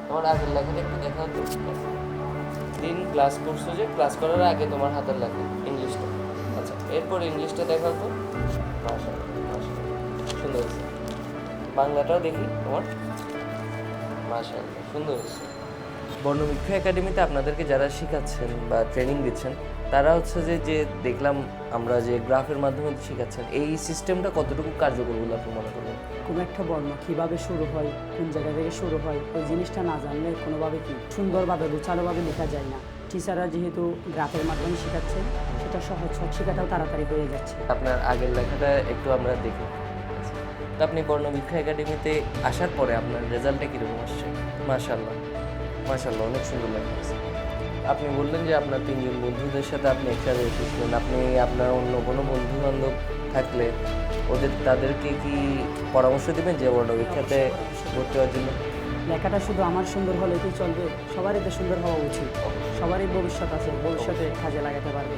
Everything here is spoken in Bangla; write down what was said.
তোমার আগের লেখাটা একটু দেখাও তো। দিন ক্লাস করছো যে ক্লাস করার আগে তোমার হাতের লেখা ইংলিশটা। আচ্ছা, এরপর ইংলিশটা দেখাও তো। মাশাআল্লাহ, মাশাআল্লাহ, সুন্দর হয়েছে। বাংলাটাও দেখি তোমার। মাশাআল্লাহ, সুন্দর হয়েছে। বর্ণবৃক্ষ একাডেমিতে আপনাদেরকে যারা শেখাচ্ছেন বা ট্রেনিং দিচ্ছেন, তারা হচ্ছে যে যে দেখলাম আমরা যে গ্রাফের মাধ্যমে শেখাচ্ছেন, এই সিস্টেমটা কতটুকু কার্যকর বলে আপনি মনে করেন? কোনো একটা বর্ণ কীভাবে শুরু হয়, কোন জায়গা থেকে শুরু হয়, ওই জিনিসটা না জানলে কোনোভাবে কি সুন্দরভাবে গোছালোভাবে লেখা যায় না। টিচাররা যেহেতু গ্রাফের মাধ্যমে শেখাচ্ছে, সেটা সহজ শেখাটাও তাড়াতাড়ি হয়ে যাচ্ছে। আপনার আগের লেখাটা একটু আমরা দেখি। তো আপনি বর্ণবৃক্ষ একাডেমিতে আসার পরে আপনার রেজাল্টটা কীরকম আসছে? মাশাআল্লাহ, মাশাআল্লাহ, অনেক সুন্দর লাগছে। আপনি বললেন যে আপনার ৩ জন বন্ধুদের সাথে আপনি একসাথে এসেছিলেন। আপনি আপনার অন্য কোনো বন্ধু-বান্ধব থাকলে তাদেরকে কি পরামর্শ দিবেন যে বর্ণবৃক্ষতে ভর্তি হওয়ার জন্য? লেখাটা শুধু আমার সুন্দর হলে কি চলবে? সবারই তো সুন্দর হওয়া উচিত। সবারই ভবিষ্যৎ আছে, ভবিষ্যতে কাজে লাগাতে পারবে।